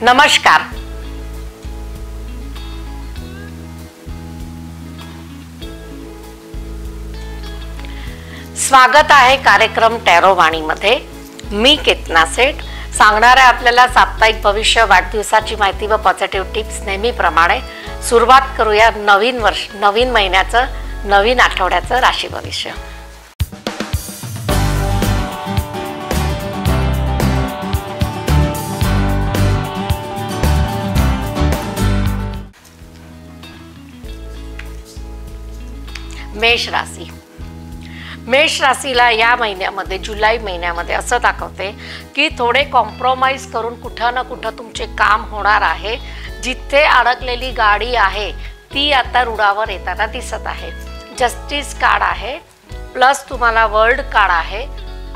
नमस्कार. स्वागत आहे कार्यक्रम टॅरो वाणीमध्ये. मी केतना सेठ सांगणार आहे आपल्याला साप्ताहिक भविष्य, वाढदिवसाची माहिती व पॉझिटिव्ह टिप्स. नेहमीप्रमाणे सुरुवात करूया नवीन वर्ष, नवीन महिन्याचं, नवीन आठवड्याचं राशी भविष्य. मेष राशी. मेष राशीला या महिन्यामध्ये, जुलै महिन्यामध्ये असं दाखवते की थोडे कॉम्प्रोमाइज करून कुठं ना कुठं तुमचे काम होणार आहे. जिथे अडकलेली गाडी आहे ती आता रुळावर येताना दिसत आहे. जस्टिस कार्ड आहे, प्लस तुम्हाला वर्ल्ड कार्ड आहे.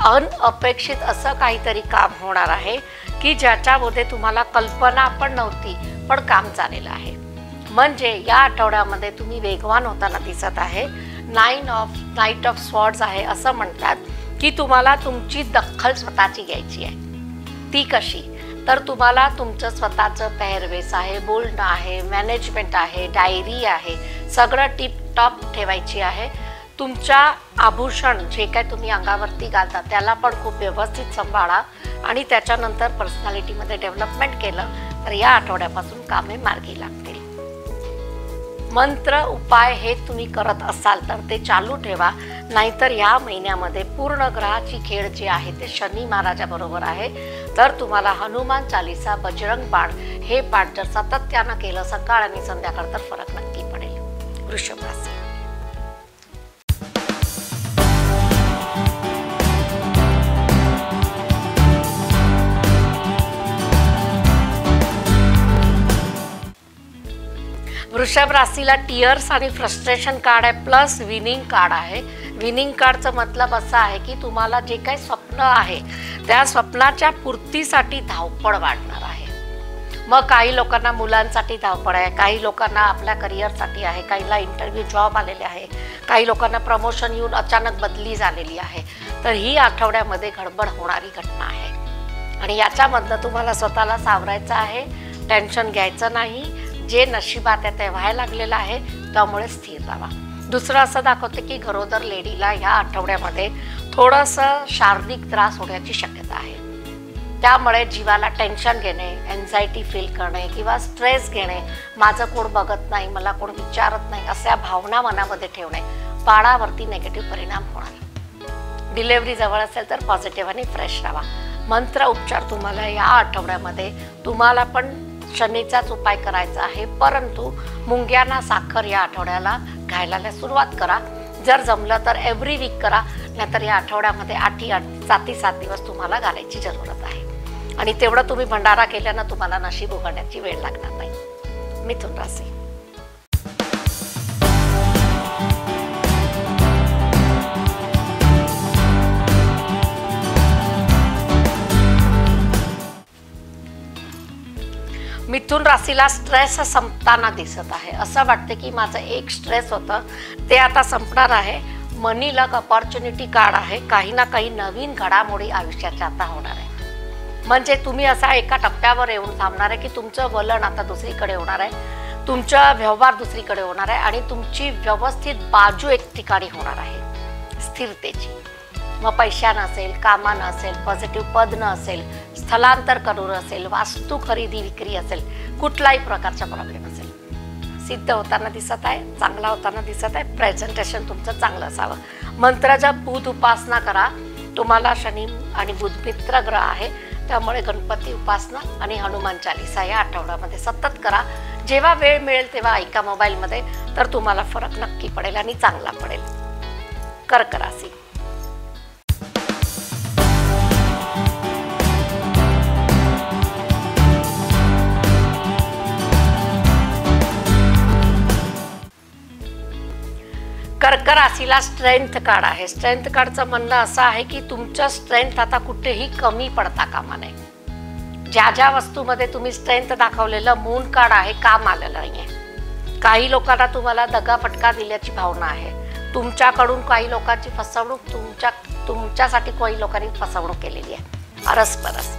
अनअपेक्षित असं काहीतरी काम होणार आहे की ज्याच्यामध्ये तुम्हाला कल्पना पण नव्हती, पण काम चाललेलं आहे. म्हणजे या आठवड्यामध्ये तुम्ही वेगवान होताना दिसत आहे. नाईट ऑफ स्वॉर्ड्स आहे. असं म्हणतात की तुम्हाला तुमची दखल स्वतःची घ्यायची आहे. ती कशी? तर तुम्हाला तुमचं स्वतःचं पेहरवेश आहे, बोलणं आहे, मॅनेजमेंट आहे, डायरी आहे, सगळं टिपटॉप ठेवायची आहे. तुमच्या आभूषण जे काय तुम्ही अंगावरती घालता त्याला पण खूप व्यवस्थित सांभाळा. आणि त्याच्यानंतर पर्सनॅलिटीमध्ये डेव्हलपमेंट केलं तर या आठवड्यापासून कामे मार्गी लागतील. मंत्र उपाय हे तुम्ही करत असाल तर ते चालू ठेवा. नाहीतर या महिन्यामध्ये पूर्ण ग्रहाची खेळ जी आहे ते शनी महाराजाबरोबर आहे. तर तुम्हाला हनुमान चालीसा, बजरंग बाण हे पाठ जर सातत्यानं केलं सकाळ आणि संध्याकाळ तर फरक नक्की पडेल. वृषभ राशी. वृषभ राशीला टिअर्स आणि फ्रस्ट्रेशन कार्ड आहे, प्लस विनिंग कार्ड आहे. विनिंग कार्डचं मतलब असं आहे की तुम्हाला जे काही स्वप्न आहे त्या स्वप्नाच्या पूर्तीसाठी धावपळ वाढणार आहे. मग काही लोकांना मुलांसाठी धावपळ आहे, काही लोकांना आपल्या करिअरसाठी आहे, काहीला इंटरव्ह्यू जॉब आलेले आहे, काही लोकांना प्रमोशन येऊन अचानक बदली झालेली आहे. तर ही आठवड्यामध्ये गडबड होणारी घटना आहे आणि याच्यामधनं तुम्हाला स्वतःला सावरायचं आहे. टेन्शन घ्यायचं नाही. जे नशिबात आहे ते व्हायला लागलेलं आहे, त्यामुळे स्थिर राहा. दुसरं असं दाखवते की गरोदर लेडीला ह्या आठवड्यामध्ये थोडंसं शारीरिक त्रास होण्याची शक्यता आहे. त्यामुळे जीवाला टेन्शन घेणे, एन्झायटी फील करणे किंवा स्ट्रेस घेणे, माझं कोण बघत नाही, मला कोण विचारत नाही, अशा भावना मनामध्ये ठेवणे, बाळावरती नेगेटिव्ह परिणाम होणार. डिलेव्हरी जवळ असेल तर पॉझिटिव्ह आणि फ्रेश राहा. मंत्र उपचार तुम्हाला या आठवड्यामध्ये तुम्हाला पण शनीचाच उपाय करायचा आहे. परंतु मुंग्यांना साखर या आठवड्याला घालायला सुरुवात करा. जर जमलं तर एव्हरी वीक करा, नाहीतर या आठवड्यामध्ये 7 दिवस तुम्हाला घालायची जरूरत आहे. आणि तेवढं तुम्ही भंडारा केल्यानं तुम्हाला नशीब उघडण्याची वेळ लागणार नाही. मिथुन राशी. मिथुन राशीला स्ट्रेस संपताना दिसत आहे. असं वाटते की माझं एक स्ट्रेस होतं ते आता संपणार आहे. मनी लक अपॉर्च्युनिटी कार्ड आहे. काही ना काही नवीन घडामोडी आयुष्याच्या आता होणार आहे. म्हणजे तुम्ही असा एका टप्प्यावर येऊन थांबणार आहे की तुमचं वलन आता दुसरीकडे होणार आहे, तुमचा व्यवहार दुसरीकडे होणार आहे आणि तुमची व्यवस्थित बाजू एक ठिकाणी होणार आहे स्थिरतेची. मग पैशा नसेल, कामा नसेल, पॉझिटिव्ह पद नसेल, स्थलांतर करून असेल, वास्तू खरेदी विक्री असेल, कुठलाही प्रकारचा प्रॉब्लेम असेल, सिद्ध होताना दिसत आहे, चांगला होताना दिसत आहे. प्रेझेंटेशन तुमचं चांगलं असावं. मंत्राचा बुध उपासना करा. तुम्हाला शनी आणि बुध मित्र ग्रह आहे, त्यामुळे गणपती उपासना आणि हनुमान चालीसा या आठवड्यामध्ये सतत करा. जेव्हा वेळ मिळेल तेव्हा ऐका मोबाईलमध्ये, तर तुम्हाला फरक नक्की पडेल आणि चांगला पडेल. कर्क राशी. कर्क राशीला स्ट्रेंथ कार्ड आहे. स्ट्रेंथ कार्डचं म्हणणं असं आहे की तुमचं स्ट्रेंथ आता कुठेही कमी पडता कामा नये. ज्या ज्या वस्तूमध्ये तुम्ही स्ट्रेंथ दाखवलेलं मून कार्ड आहे, काम आलेलं नाही आहे. काही लोकांना तुम्हाला दगाफटका दिल्याची भावना आहे. तुमच्याकडून काही लोकांची फसवणूक, तुमच्यासाठी काही लोकांनी फसवणूक केलेली आहे. अरसपरस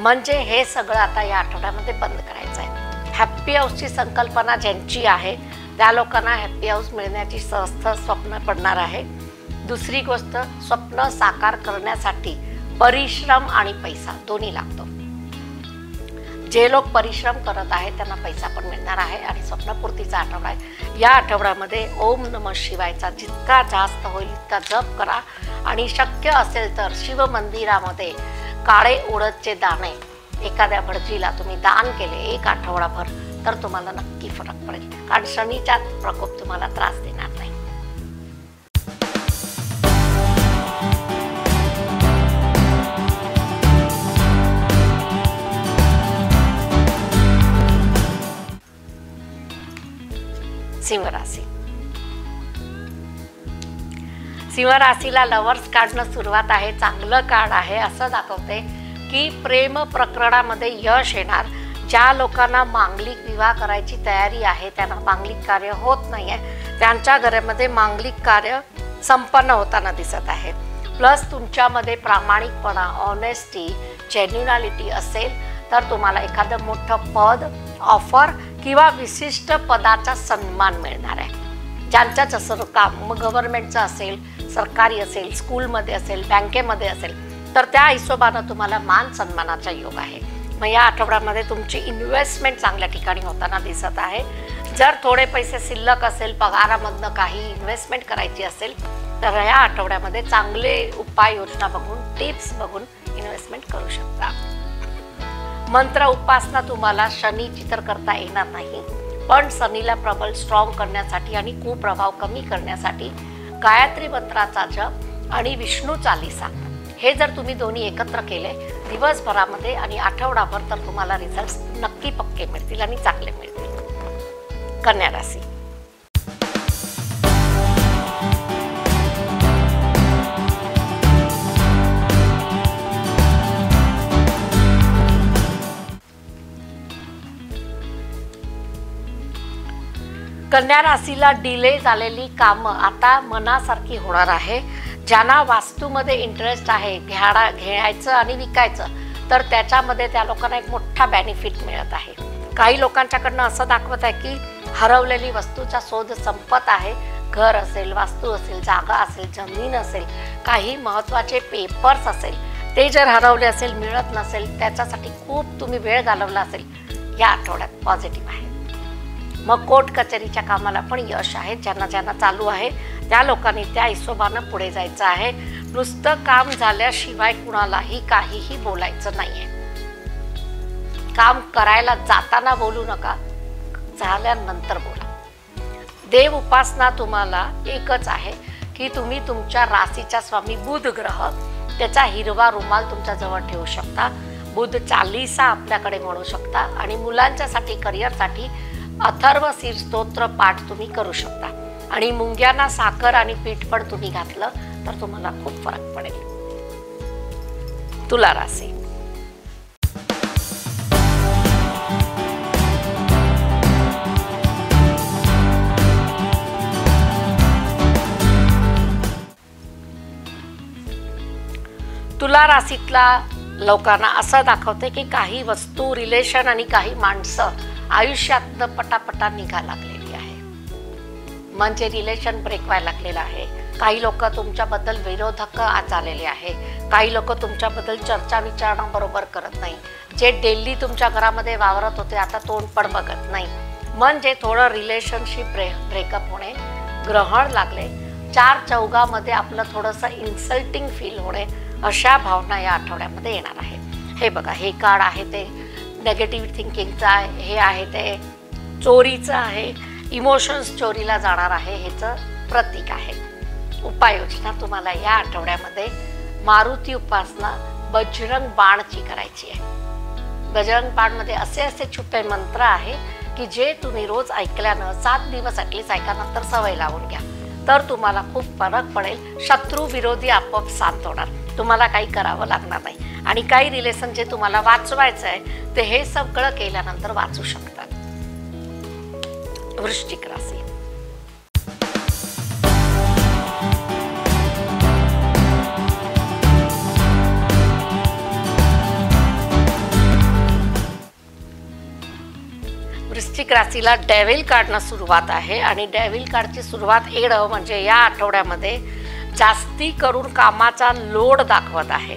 म्हणजे हे सगळं आता या आठवड्यामध्ये बंद करायचं आहे. हॅप्पी हाऊसची संकल्पना ज्यांची आहे त्या लोकांना हॅप्पी हाऊस मिळण्याची सहज स्वप्न पडणार आहे. दुसरी गोष्ट, स्वप्न साकार करण्यासाठी परिश्रम आणि पैसा दोन्ही लागतो. जे लोक परिश्रम करत आहेत त्यांना पैसा पण मिळणार आहे आणि स्वप्नपूर्तीचा आठवडा आहे. या आठवड्यामध्ये ओम नमः शिवायचा जितका जास्त होईल इतका जप करा आणि शक्य असेल तर शिव मंदिरामध्ये काळे उडदचे दाणे एखाद्या भटजीला तुम्ही दान केले एक आठवडाभर तर तुम्हाला नक्की फरक पडेल, कारण शनीचा प्रकोप तुम्हाला त्रास देणार नाही. सिंह राशी. सिंह राशीला लवर्स कार्डनं सुरुवात आहे. चांगलं कार्ड आहे. असं दाखवते की प्रेम प्रकरणामध्ये यश येणार. ज्या लोकांना मांगलिक विवाह करायची तयारी आहे त्यांना मांगलिक कार्य होत नाही आहे, त्यांच्या घरामध्ये मांगलिक कार्य संपन्न होताना दिसत आहे. प्लस तुमच्यामध्ये प्रामाणिकपणा, ऑनेस्टी, जेन्युनॅलिटी असेल तर तुम्हाला एखादं मोठं पद, ऑफर किंवा विशिष्ट पदाचा सन्मान मिळणार आहे. ज्यांच्याच असं काम मग गव्हर्नमेंटचं असेल, सरकारी असेल, स्कूलमध्ये असेल, बँकेमध्ये असेल तर त्या हिशोबानं तुम्हाला मान सन्मानाचा योग आहे. मग या आठवड्यामध्ये तुमची इन्व्हेस्टमेंट चांगल्या ठिकाणी होताना दिसत आहे. जर थोडे पैसे शिल्लक असेल, पगारामधनं काही इन्व्हेस्टमेंट करायची असेल तर या आठवड्यामध्ये चांगले उपाययोजना बघून, टिप्स बघून इन्व्हेस्टमेंट करू शकता. मंत्र उपासना तुम्हाला शनीची तर करता येणार नाही, पण शनीला प्रबल स्ट्रॉंग करण्यासाठी आणि कुप्रभाव कमी करण्यासाठी गायत्री मंत्राचा जप आणि विष्णू चालीसा हे जर तुम्ही दोन्ही एकत्र केले दिवसभरामध्ये आणि आठवडाभर तर तुम्हाला रिझल्ट्स नक्की पक्के मिळतील आणि चांगले मिळतील. कन्या राशी. कन्या राशीला डिले झालेली कामं आता मनासारखी होणार आहे. ज्यांना वास्तूमध्ये इंटरेस्ट आहे, घ्यायचं आणि विकायचं तर त्याच्यामध्ये त्या लोकांना एक मोठा बेनिफिट मिळत आहे. काही लोकांच्याकडनं असं दाखवत आहे की हरवलेली वस्तूचा शोध संपत आहे. घर असेल, वास्तू असेल, जागा असेल, जमीन असेल, काही महत्त्वाचे पेपर्स असेल ते जर हरवले असेल, मिळत नसेल, त्याच्यासाठी खूप तुम्ही वेळ घालवला असेल, या आठवड्यात पॉझिटिव्ह आहे. मग कोर्ट कचेरीच्या कामाला पण यश आहे. ज्यांना ज्यांना चालू आहे त्या लोकांनी त्या हिशोबानं पुढे जायचं आहे. नुसतं काम झाल्याशिवाय कुणालाही काहीही बोलायचं नाहीये. काम करायला जाताना बोलू नका, झाल्यानंतर बोला. देव उपासना तुम्हाला एकच आहे की तुम्ही तुमच्या राशीचा स्वामी बुध ग्रह त्याचा हिरवा रुमाल तुमच्या जवळ ठेवू शकता. बुध चालीसा आपल्याकडे म्हणू शकता आणि मुलांच्यासाठी, करिअरसाठी अथर्वशीर स्तोत्र पाठ तुम्ही करू शकता. आणि मुंग्यांना साखर आणि पीठ पण तुम्ही घातलं तर तुम्हाला खूप फरक पडेल. तुला राशी. तुला राशीतला लोकांना असं दाखवते की काही वस्तू, रिलेशन आणि काही माणसं आयुष्यातनं पटापटा निघा लागलेली आहे. म्हणजे रिलेशन ब्रेक व्हायला लागलेलं आहे. काही लोक तुमच्याबद्दल विरोधक आलेले आहे. काही लोक तुमच्याबद्दल चर्चा विचारणा बरोबर करत नाही. जे डेली तुमच्या घरामध्ये वावरत होते आता तोंड पण बघत नाही. म्हणजे थोडं रिलेशनशिप ब्रेकअप होणे, ग्रहण लागले, चार चौघामध्ये आपलं थोडंसं इन्सल्टिंग फील होणे, अशा भावना या आठवड्यामध्ये येणार आहे. हे बघा, हे कार्ड आहे ते नेगेटिव्ह थिंकिंगचं आहे, हे आहे ते चोरीचं आहे, इमोशन्स चोरीला जाणार आहे, ह्याचं प्रतीक आहे. उपाययोजना तुम्हाला या आठवड्यामध्ये मारुती उपासना बजरंग बाणची करायची आहे. बजरंग बाणमध्ये असे छुपे मंत्र आहे की जे तुम्ही रोज ऐकल्यानं 7 दिवस ॲटलीस्ट ऐकल्यानंतर सवय लावून घ्या तर तुम्हाला खूप फरक पडेल. शत्रू विरोधी आपोआप शांत होणार, तुम्हाला काही करावं लागणार नाही. आणि काही रिलेशन जे तुम्हाला वाचवायचं आहे ते हे सगळं केल्यानंतर वाचू शकतात. वृश्चिक राशी. वृश्चिक राशीला डेव्हिल कार्डनं सुरुवात आहे आणि डेव्हिल कार्डची सुरुवात येणं म्हणजे या आठवड्यामध्ये जास्ती करून कामाचा लोड दाखवत आहे.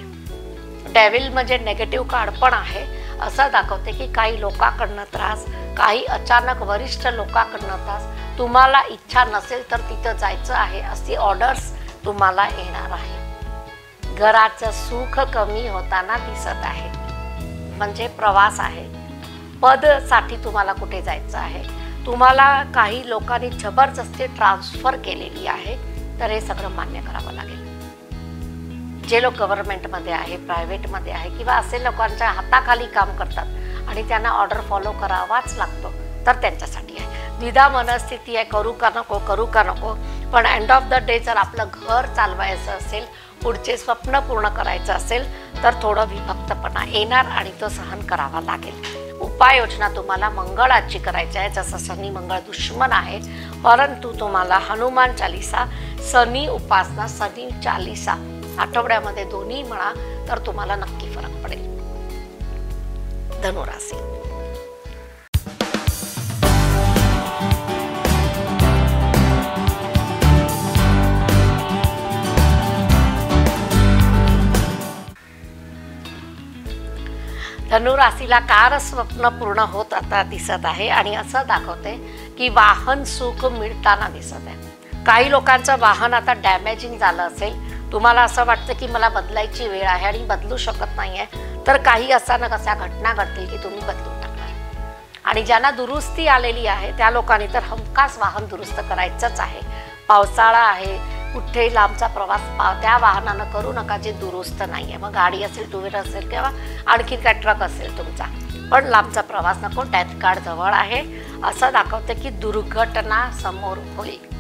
डेव्हिल म्हणजे नेगेटिव्ह कार्ड पण आहे. असं दाखवते की काही लोकांकडनं त्रास, काही अचानक वरिष्ठ लोकांकडनं त्रास, तुम्हाला इच्छा नसेल तर तिथं जायचं आहे अशी ऑर्डर्स तुम्हाला येणार आहे. घराचं सुख कमी होताना दिसत आहे, म्हणजे प्रवास आहे. पदसाठी तुम्हाला कुठे जायचं आहे, तुम्हाला काही लोकांनी जबरदस्ती ट्रान्सफर केलेली आहे, तर हे सगळं मान्य करावं लागेल. जे लोक गव्हर्नमेंटमध्ये आहे, प्रायव्हेटमध्ये आहे किंवा असे लोकांच्या हाताखाली काम करतात आणि त्यांना ऑर्डर फॉलो करावाच लागतो, तर त्यांच्यासाठी आहे. द्विधा मनस्थिती आहे, करू का नको करू का नको. पण एंड ऑफ द डे जर आपलं घर चालवायचं असेल, पुढचे स्वप्न पूर्ण करायचं असेल, तर थोडं विभक्तपणा येणार आणि तो सहन करावा लागेल. उपाययोजना तुम्हाला मंगळाची करायची आहे. जसं शनी मंगळ दुश्मन आहे, परंतु तुम्हाला हनुमान चालीसा, शनी उपासना, शनी चालीसा आठवड्यामध्ये दोन्ही म्हणा तर तुम्हाला नक्की फरक पडेल. धनुराशी. धनुराशीला कार स्वप्न पूर्ण होत आता दिसत आहे आणि असं दाखवते की वाहन सुख मिळताना दिसत आहे. काही लोकांचं वाहन आता डॅमेजिंग झालं असेल, तुम्हाला असं वाटतं की मला बदलायची वेळ आहे आणि बदलू शकत नाही आहे, तर काही अचानक अशा घटना घडतील की तुम्ही बदलून टाकणार. आणि ज्यांना दुरुस्ती आलेली आहे त्या लोकांनी तर हमखास वाहन दुरुस्त करायचंच आहे. पावसाळा आहे, कुठे लांबचा प्रवास त्या वाहनानं करू नका जे दुरुस्त नाही आहे. मग गाडी असेल, टू व्हीलर असेल किंवा आणखी काय ट्रक असेल तुमचा, पण लांबचा प्रवास नको. डेथ कार्ड जवळ आहे, असं दाखवते की दुर्घटना समोर होईल.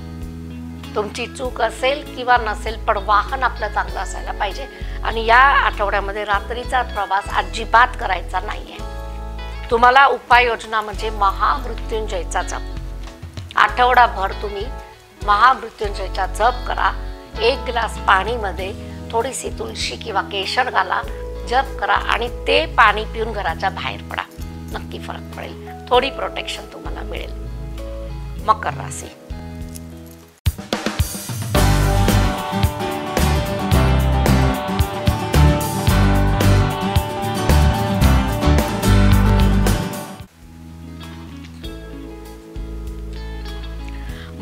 तुमची चूक असेल किंवा नसेल, पण वाहन आपलं चांगलं असायला पाहिजे. आणि या आठवड्यामध्ये रात्रीचा प्रवास अजिबात करायचा नाही आहे. तुम्हाला उपाययोजना म्हणजे महामृत्युंजयचा जप. आठवडाभर तुम्ही महामृत्युंजयचा जप करा. 1 ग्लास पाणीमध्ये थोडीशी तुळशी किंवा केशर घाला, जप करा आणि ते पाणी पिऊन घराच्या बाहेर पडा. नक्की फरक पडेल, थोडी प्रोटेक्शन तुम्हाला मिळेल. मकर राशी.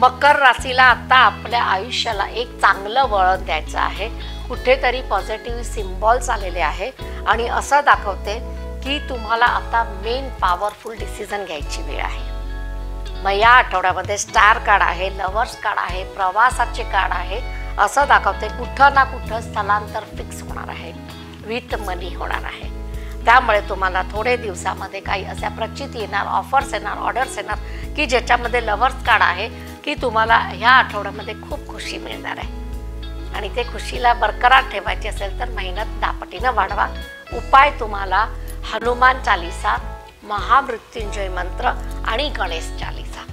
मकर राशीला आता आपल्या आयुष्याला एक चांगलं वळण द्यायचं आहे. कुठेतरी पॉझिटिव्ह सिम्बॉल्स आलेले आहे आणि असं दाखवते की तुम्हाला आता मेन पॉवरफुल डिसिजन घ्यायची वेळ आहे. मग या आठवड्यामध्ये स्टार कार्ड आहे, लवर्स कार्ड आहे, प्रवासाचे कार्ड आहे. असं दाखवते कुठं ना कुठं स्थलांतर फिक्स होणार आहे, विथ मनी होणार आहे. त्यामुळे तुम्हाला थोडे दिवसामध्ये काही अशा प्रचिती येणार, ऑफर्स येणार, ऑर्डर्स येणार की ज्याच्यामध्ये लवर्स कार्ड आहे की तुम्हाला ह्या आठवड्यामध्ये खूप खुशी मिळणार आहे. आणि ते खुशीला बरकरार ठेवायची असेल तर मेहनत दापटीनं वाढवा. उपाय तुम्हाला हनुमान चालीसा, महामृत्युंजय मंत्र आणि गणेश चालीसा.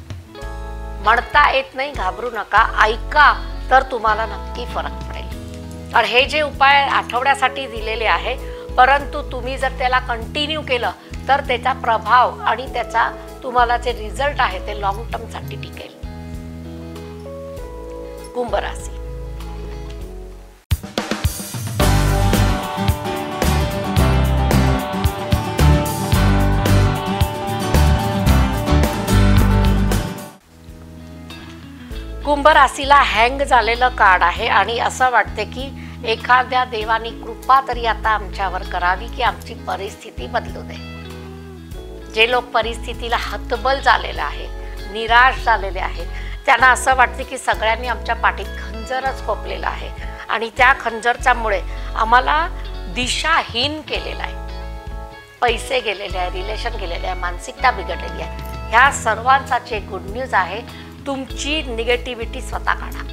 म्हणता येत नाही, घाबरू नका, ऐका तर तुम्हाला नक्की फरक पडेल. तर हे जे उपाय आठवड्यासाठी दिलेले आहे, परंतु तुम्ही जर त्याला कंटिन्यू केलं तर त्याचा प्रभाव आणि त्याचा तुम्हाला जे रिझल्ट आहे ते लॉंग टर्मसाठी टिकेल. कुंभ राशी. कुंभ राशीला हँग झालेलं कार्ड आहे आणि असं वाटते की एखाद्या देवानी कृपा तरी आता आमच्यावर करावी की आमची परिस्थिती बदलू दे. जे लोक परिस्थितीला हतबल झालेले आहे, निराश झालेले आहे, त्यांना असं वाटते की सगळ्यांनी आमच्या पाठीत खंजरच खोपलेलं आहे आणि त्या खंजरच्यामुळे आम्हाला दिशाहीन केलेलं आहे. पैसे गेलेले आहे, रिलेशन गेलेले आहे, मानसिकता बिघडलेली आहे. ह्या सर्वांचा जे गुड न्यूज आहे, तुमची निगेटिव्हिटी स्वतः काढा.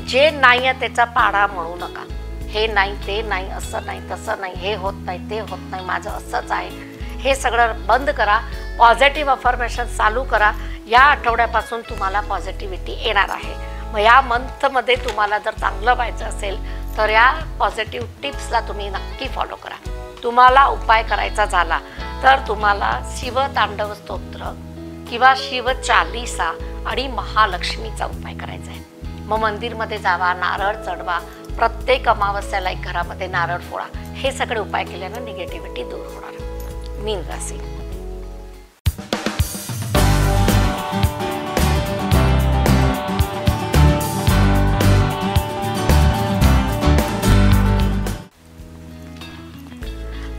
जे नाही आहे त्याचा पाडा म्हणू नका. हे नाही, ते नाही, असं नाही, तसं नाही, हे होत नाही, ते होत नाही, माझं असंच आहे, हे सगळं बंद करा. पॉझिटिव्ह अफर्मेशन चालू करा. या आठवड्यापासून तुम्हाला पॉझिटिव्हिटी येणार आहे. मग या मंथमध्ये तुम्हाला जर चांगलं व्हायचं असेल तर या पॉझिटिव्ह टिप्सला तुम्ही नक्की फॉलो करा. तुम्हाला उपाय करायचा झाला तर तुम्हाला शिवतांडव स्तोत्र किंवा शिवचालीसा आणि महालक्ष्मीचा उपाय करायचा आहे। मग मंदिरमध्ये जावा, नारळ चढवा, प्रत्येक अमावस्याला एक घरामध्ये नारळ फोडा। हे सगळे उपाय केल्यानं निगेटिव्हिटी दूर होणार। मीन राशी,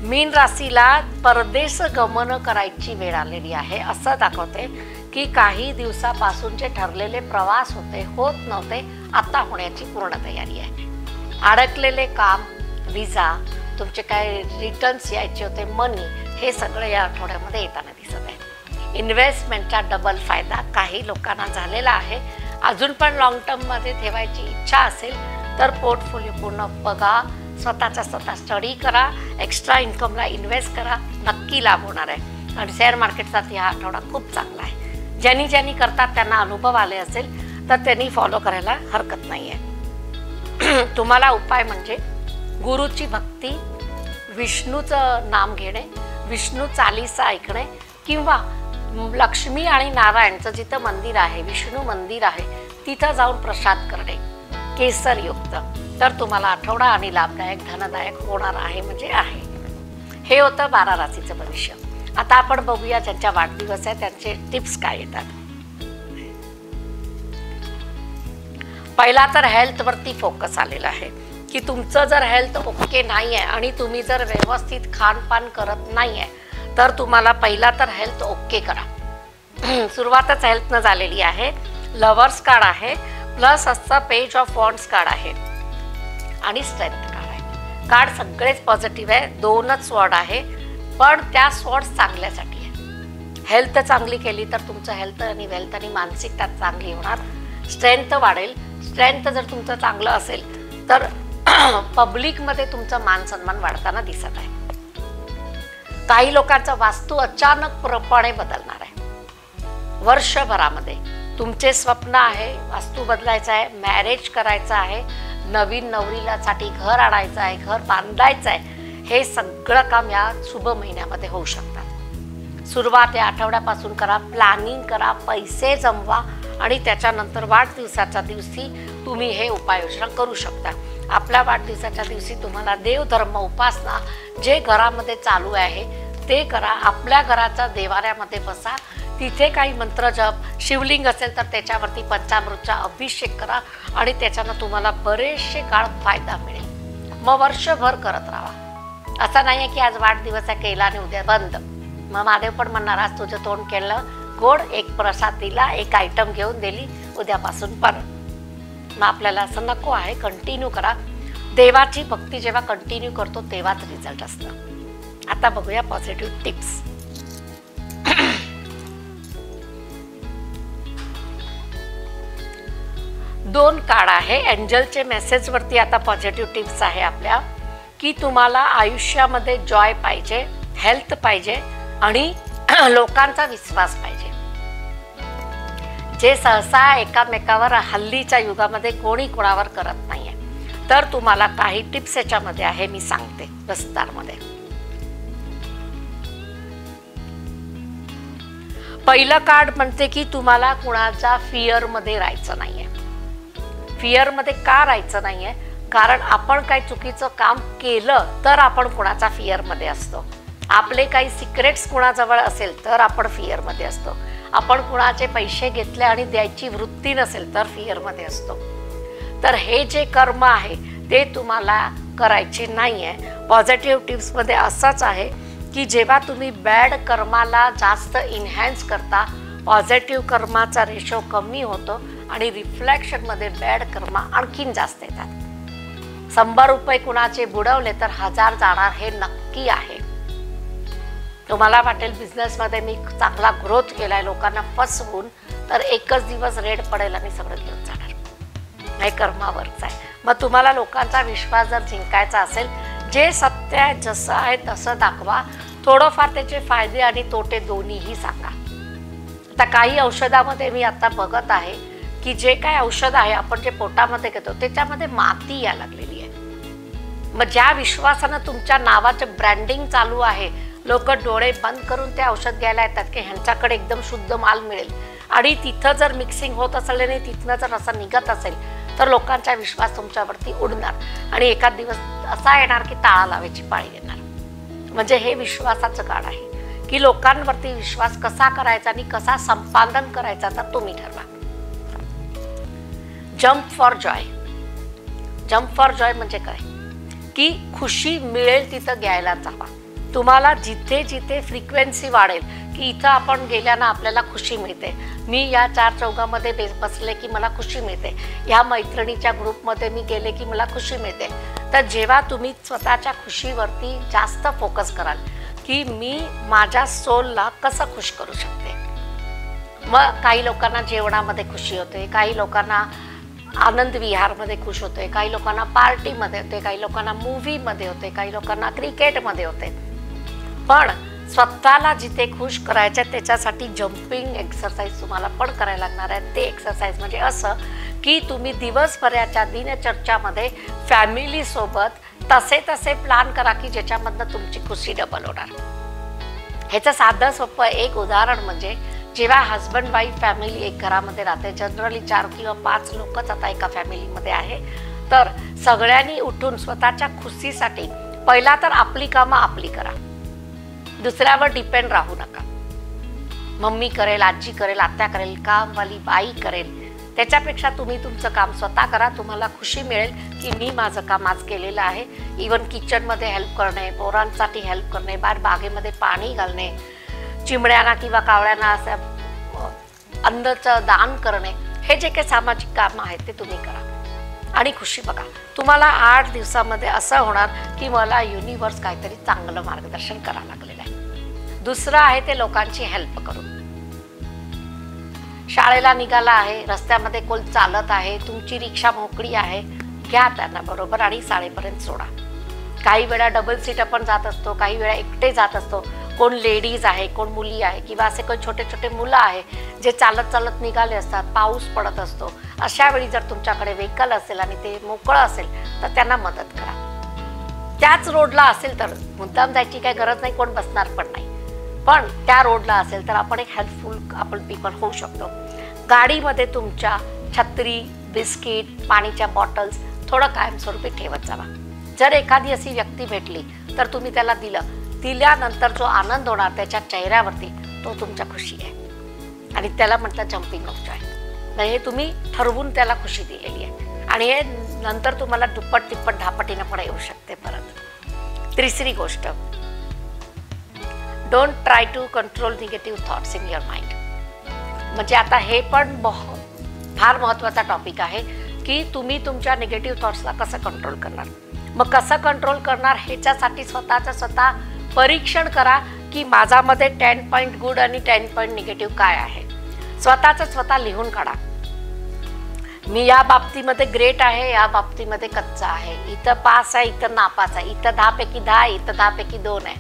मीन राशीला परदेश गमन करायची वेळ आलेली आहे। असं दाखवते की काही दिवसापासून जे ठरलेले प्रवास होत नव्हते, आता होण्याची पूर्ण तयारी आहे। अडकलेले काम, विजा, तुमचे काय रिटर्न्स यायचे होते, मनी, हे सगळं या आठवड्यामध्ये येताना दिसत आहे। इन्व्हेस्टमेंटचा डबल फायदा काही लोकांना झालेला आहे। अजून पण लॉंग टर्ममध्ये ठेवायची इच्छा असेल तर पोर्टफोलिओ पूर्ण बघा, स्वतः स्टडी करा, एक्स्ट्रा इन्कमला इन्व्हेस्ट करा, नक्की लाभ होणार आहे। आणि शेअर मार्केटसाठी हा आठवडा खूप चांगला आहे। ज्यांनी करतात त्यांना अनुभव आले असेल तर त्यांनी फॉलो करायला हरकत नाही आहे। तुम्हाला उपाय म्हणजे गुरुची भक्ती, विष्णूचं नाम घेणे, विष्णू चालीसा ऐकणे, किंवा लक्ष्मी आणि नारायणचं जिथं मंदिर आहे, विष्णू मंदिर आहे, तिथं जाऊन प्रसाद करणे केसरयुक्त, तर तुम्हाला आठवडा आणि लाभदायक, धनदायक होणार आहे म्हणजे आहे। हे होतं 12 राशीचं भविष्य। आता आपण बघूया ज्यांच्या वाढदिवस आहे त्यांचे टिप्स काय येतात। पहिला तर हेल्थवरती फोकस आलेला आहे की तुमचं जर हेल्थ ओके नाही आहे आणि तुम्ही जर व्यवस्थित खानपान करत नाही आहे तर तुम्हाला पहिला तर हेल्थ ओके करा। सुरुवातच हेल्थनं झालेली आहे। लवर्स कार्ड आहे, प्लस असतं पेज ऑफ वॉन्ड्स कार्ड आहे आणि स्ट्रेंथ कार्ड आहे। कार्ड सगळेच पॉझिटिव्ह आहे, 2च स्वॉर्ड आहे, पण त्या स्वॉर्ड्स चांगल्यासाठी आहे। हेल्थ चांगली केली तर तुमचं हेल्थ आणि वेल्थ आणि मानसिकता चांगली होणार, स्ट्रेंथ वाढेल। स्ट्रेंथ जर तुमचं चांगलं असेल तर पब्लिकमध्ये तुमचा मान सन्मान वाढताना दिसत आहे। काही लोकांचा वास्तू अचानकपणे बदलणार आहे। वर्षभरामध्ये तुमचे स्वप्न आहे, वास्तू बदलायचं आहे, मॅरेज करायचं आहे, नवीन नवरीसाठी घर आणायचं आहे, घर बांधायचं आहे, हे सगळं काम या शुभ महिन्यामध्ये होऊ शकतात। सुरुवात या आठवड्यापासून करा, प्लॅनिंग करा, पैसे जमवा आणि त्याच्यानंतर वाढदिवसाच्या दिवशी तुम्ही हे उपाययोजना करू शकता। आपल्या वाढदिवसाच्या दिवशी तुम्हाला देवधर्म उपासना जे घरामध्ये चालू आहे ते करा। आपल्या घराच्या देवाऱ्यामध्ये बसा, तिथे काही मंत्र जप, शिवलिंग असेल तर त्याच्यावरती पंचामृतचा अभिषेक करा आणि त्याच्यानं तुम्हाला बरेचसे काळ फायदा मिळेल। मग वर्षभर करत राहा। असं नाही आहे की आज वाढदिवस आहे केला आणि उद्या बंद। मग महादेव पण म्हणणार आज तुझं तोंड केलं गोड, एक प्रसाद दिला, एक आयटम घेऊन दिली, उद्यापासून परत। मग आपल्याला असं नको आहे, कंटिन्यू करा। देवाची भक्ती जेव्हा कंटिन्यू करतो तेव्हाच रिझल्ट असतं। आता बघूया पॉझिटिव्ह टिप्स। दोन कार्ड आहे एंजलचे मेसेजवरती। आता पॉझिटिव्ह टिप्स आहे आपल्या की तुम्हाला आयुष्यामध्ये जॉय पाहिजे, हेल्थ पाहिजे आणि लोकांचा विश्वास पाहिजे। जे सहसा एकामेकावर हल्लीच्या युगामध्ये कोणी कोणावर करत नाहीये, तर तुम्हाला काही टिप्स याच्यामध्ये आहे, मी सांगते विस्तारमध्ये। पहिलं कार्ड म्हणते की तुम्हाला कुणाच्या फिअरमध्ये राहायचं नाहीये। फिअरमध्ये का राहायचं नाहीये? कारण आपण काही चुकीचं काम केलं तर आपण कुणाच्या फिअरमध्ये असतो। आपले काही सिक्रेट्स कुणाजवळ असेल तर आपण फिअरमध्ये असतो। आपण कुणाचे पैसे घेतले आणि द्यायची वृत्ती नसेल तर फिअरमध्ये असतो। तर हे जे कर्म आहे ते तुम्हाला करायचे नाही आहे। पॉझिटिव्ह टिप्समध्ये असंच आहे की जेव्हा तुम्ही बॅड कर्माला जास्त इन्हॅन्स करता, पॉझिटिव्ह कर्माचा रेशो कमी होतो आणि रिफ्लेक्शनमध्ये बॅड कर्म आणखीन जास्त येतात। 100 रुपये कुणाचे बुडवले तर 1000 जाणार हे नक्की आहे। तुम्हाला वाटेल बिझनेसमध्ये मी चांगला ग्रोथ केलाय, लोकांना फसवून, तर एकच दिवस रेड पडेल आणि सगळं घेऊन जाणार। हे कर्मावरच आहे। मग तुम्हाला लोकांचा विश्वास जर जिंकायचा असेल, जे सत्य आहे जसं आहे तसं दाखवा। थोडंफार त्याचे फायदे आणि तोटे दोन्हीही सांगा। आता काही औषधामध्ये मी आता बघत आहे की जे काय औषध आहे आपण जे पोटामध्ये घेतो त्याच्यामध्ये माती या लागलेली आहे। मग ज्या विश्वासानं तुमच्या नावाचं ब्रँडिंग चालू आहे, लोक डोळे बंद करून ते औषध घ्यायला येतात की ह्यांच्याकडे एकदम शुद्ध माल मिळेल, आणि तिथं जर मिक्सिंग होत असेल आणि तिथनं जर असं निघत असेल तर लोकांचा विश्वास तुमच्यावरती उडणार आणि एखाद दिवस असा येणार की ताळा लावायची पाळी येणार. म्हणजे हे विश्वासाचं काळ आहे की लोकांवरती विश्वास कसा करायचा आणि कसा संपादन करायचा तर तुम्ही ठरवा. Jump for Joy. Jump for Joy म्हणजे काय की खुशी मिळेल तिथं घ्यायलाच हवा. तुम्हाला जिथे जिथे फ्रिक्वेन्सी वाढेल की इथं आपण गेल्यानं आपल्याला खुशी मिळते, मी या 4 चौघामध्ये बसले की मला खुशी मिळते, ह्या मैत्रिणीच्या ग्रुपमध्ये मी गेले की मला खुशी मिळते. तर जेव्हा तुम्ही स्वतःच्या खुशीवरती जास्त फोकस कराल की मी माझ्या सोलला कसं खुश करू शकते, मग काही लोकांना जेवणामध्ये खुशी होते, काही लोकांना आनंद विहारमध्ये खुश होते, काही लोकांना पार्टीमध्ये होते, काही लोकांना मूव्हीमध्ये होते, काही लोकांना क्रिकेटमध्ये होते. पण स्वतःला जिथे खुश करायचं त्याच्यासाठी जम्पिंग एक्सरसाइज तुम्हाला पण करायला लागणार आहे. ते एक्सरसाइज म्हणजे असं की तुम्ही दिवसभराच्या दिनचर्चामध्ये फॅमिलीसोबत तसे प्लॅन करा की ज्याच्यामधनं तुमची खुशी डबल होणार. ह्याचं साधं सोपं एक उदाहरण म्हणजे जेव्हा हजबंड वाईफ फॅमिली एक घरामध्ये राहते, जनरली 4 किंवा 5 लोकच आता एका फॅमिलीमध्ये आहे, तर सगळ्यांनी उठून स्वतःच्या खुशीसाठी पहिला तर आपली कामं आपली करा, दुसऱ्यावर डिपेंड राहू नका. मम्मी करेल, आजी करेल, आत्या करेल, कामवाली बाई करेल, त्याच्यापेक्षा तुम्ही तुमचं काम स्वतः करा. तुम्हाला खुशी मिळेल की मी माझं काम आज केलेलं आहे. इवन किचनमध्ये हेल्प करणे, पोरांसाठी हेल्प करणे, बाहेर बागेमध्ये पाणी घालणे, चिमड्यांना किंवा कावळ्यांना असं अन्नाचं दान करणे, हे जे काही सामाजिक कामं आहेत ते तुम्ही करा आणि खुशी बघा. तुम्हाला 8 दिवसामध्ये असं होणार की मला युनिव्हर्स काहीतरी चांगलं मार्गदर्शन करायला लागलेलं आहे. दुसरं आहे ते लोकांची हेल्प करून. शाळेला निघाला आहे, रस्त्यामध्ये कोण चालत आहे, तुमची रिक्षा मोकळी आहे, घ्या त्यांना बरोबर आणि शाळेपर्यंत सोडा. काही वेळा डबल सीट आपण जात असतो, काही वेळा एकटे जात असतो, कोण लेडीज आहे, कोण मुली आहे किंवा असे कोण छोटे छोटे मुलं आहे जे चालत चालत निघाले असतात, पाऊस पडत असतो. अशा वेळी जर तुमच्याकडे व्हेकल असेल आणि ते मोकळं असेल तर त्यांना मदत करा. त्याच रोडला असेल तर मुद्दाम जायची काही गरज नाही, कोण बसणार पण नाही, पण त्या रोडला असेल तर आपण एक हेल्पफुल आपण पीपल होऊ शकतो. गाडीमध्ये तुमच्या छत्री, बिस्किट, पाणीच्या बॉटल्स थोडं कायमस्वरूपी ठेवत जावा. जर एखादी अशी व्यक्ती भेटली तर तुम्ही त्याला दिल्यानंतर जो आनंद होणार त्याच्या चेहऱ्यावरती तो तुमच्या खुशी आहे आणि त्याला म्हटलं जम्पिंग ऑफ जॉय. म्हणजे हे तुम्ही ठरवून त्याला खुशी दिलेली आहे आणि हे नंतर तुम्हाला दुप्पट तिप्पट धापटीनं पण येऊ शकते परत. तिसरी गोष्ट, don't try to control negative thoughts in your mind. म्हणजे आता हे पण फार महत्त्वाचा टॉपिक आहे की तुम्ही तुमच्या निगेटिव्ह थॉट्सला कसं कंट्रोल करणार. मग कसं कंट्रोल करणार ह्याच्यासाठी स्वतः परीक्षण करा की माझ्यामध्ये 10 पॉईंट गुड आणि 10 पॉईंट निगेटिव्ह काय आहे. स्वतः लिहून काढा. मी या बाबतीमध्ये ग्रेट आहे, या बाबतीमध्ये कच्चा आहे, इथं पास आहे, इथं नापास आहे, इथं 10 पैकी 10 आहे, इथं 10 पैकी 2 आहे.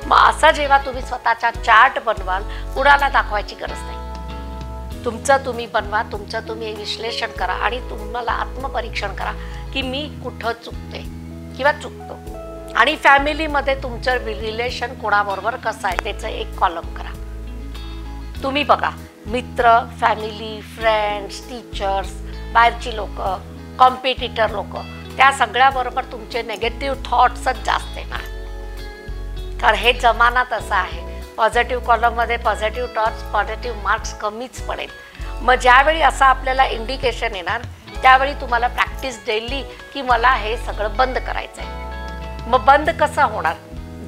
मग असं जेव्हा तुम्ही स्वतःचा चार्ट बनवाल, कुणाला दाखवायची गरज नाही. तुमचं तुम्ही बनवा, तुमचं तुम्ही विश्लेषण करा आणि तुम्हाला आत्मपरीक्षण करा की मी कुठं चुकते किंवा चुकतो. आणि फॅमिलीमध्ये तुमचं रिलेशन कोणाबरोबर कसं आहे त्याचं एक कॉलम करा. तुम्ही बघा, मित्र, फॅमिली, फ्रेंड्स, टीचर्स, बाहेरची लोक, कॉम्पिटिटर लोक, त्या सगळ्याबरोबर तुमचे नेगेटिव्ह थॉट्सच जास्त येणार. कारण हे जमाना तसा आहे, पॉझिटिव्ह कॉलममध्ये पॉझिटिव्ह थॉट्स, पॉझिटिव्ह मार्क्स कमीच पडेल. मग ज्यावेळी असं आपल्याला इंडिकेशन येणार त्यावेळी तुम्हाला प्रॅक्टिस डेली की मला हे सगळं बंद करायचं आहे. मग बंद कसं होणार?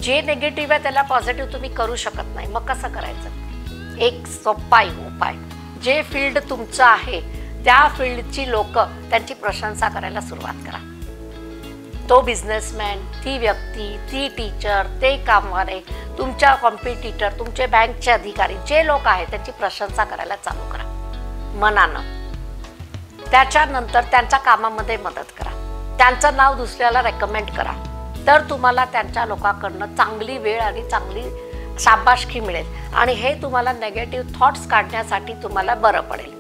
जे निगेटिव्ह आहे त्याला पॉझिटिव्ह तुम्ही करू शकत नाही, मग कसं करायचं? एक सोपा उपाय, जे फील्ड तुमचं आहे त्या फील्डची लोक त्यांची प्रशंसा करायला सुरुवात करा. तो बिझनेसमॅन, ती व्यक्ती, ती टीचर, ते कामवाले, तुमच्या कॉम्पिटिटर, तुमचे बँकचे अधिकारी, जे लोक आहेत त्यांची प्रशंसा करायला चालू करा मनानं. त्याच्यानंतर त्यांच्या कामामध्ये मदत करा, त्यांचं नाव दुसऱ्याला रेकमेंड करा. तर तुम्हाला त्यांच्या लोकांकडनं चांगली वेळ आणि चांगली शाबासकी मिळेल आणि हे तुम्हाला नेगेटिव्ह थॉट्स काढण्यासाठी तुम्हाला बरं पडेल.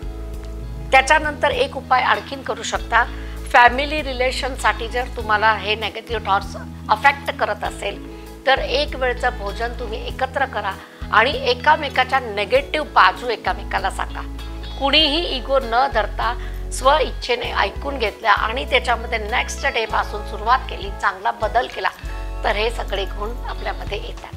त्याच्यानंतर एक उपाय आणखीन करू शकता. फॅमिली रिलेशनसाठी जर तुम्हाला हे नेगेटिव्ह थॉट्स अफेक्ट करत असेल तर एक वेळचं भोजन तुम्ही एकत्र करा आणि एकामेकाच्या नेगेटिव्ह बाजू एकामेकाला सांगा. कुणीही इगो न धरता स्व इच्छेने ऐकून घेतल्या आणि त्याच्यामध्ये नेक्स्ट डे पासून सुरुवात केली, चांगला बदल केला, तर हे सगळे गुण आपल्यामध्ये येतात.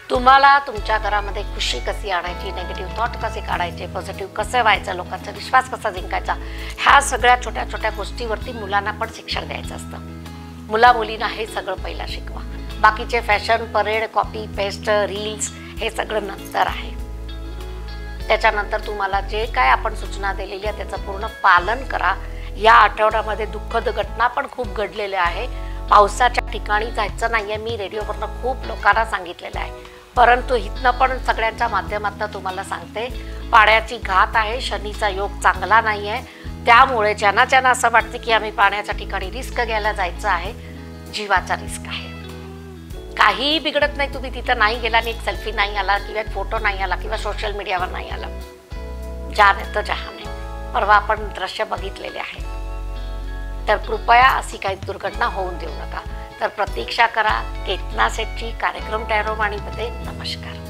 तुम्हाला तुमच्या घरामध्ये खुशी कशी आणायची, नेगेटिव्ह थॉट कसे काढायचे, पॉझिटिव्ह कसं व्हायचं, लोकांचा विश्वास कसा जिंकायचा, ह्या सगळ्या छोट्या छोट्या गोष्टीवरती मुलांना पण शिक्षण द्यायचं असतं. मुला-मुलींना हे सगळं पहिला शिकवा. बाकीचे fashion, parade, copy paste, reels हे सगळं नंतर आहे. त्याच्यानंतर तुम्हाला जे काय आपण सूचना दिलेली आहे त्याचं पूर्ण पालन करा. या आठवड्यामध्ये दुःखद घटना पण खूप घडलेल्या आहे. पावसाच्या ठिकाणी जायचं नाही आहे, मी रेडिओवरनं खूप लोकांना सांगितलेलं आहे, परंतु इथनं पण सगळ्यांच्या माध्यमातून तुम्हाला सांगते, पाण्याची घात आहे, शनीचा योग चांगला नाही आहे. त्यामुळे ज्यांना ज्यांना असं वाटतं की आम्ही पाण्याच्या ठिकाणी रिस्क घ्यायला जायचं आहे, जीवाचा रिस्क आहे. काहीही बिघडत नाही, तुम्ही तिथं नाही गेला आणि एक सेल्फी नाही आला किंवा एक फोटो नाही आला किंवा सोशल मीडियावर नाही आला, जान आहे तर जहान आहे. परवा आपण दृश्य बघितलेले आहे. तर कृपया अशी काही दुर्घटना होऊन देऊ नका. तर प्रतीक्षा करा केतना सेटची कार्यक्रम टॅरोमाणीमध्ये. नमस्कार.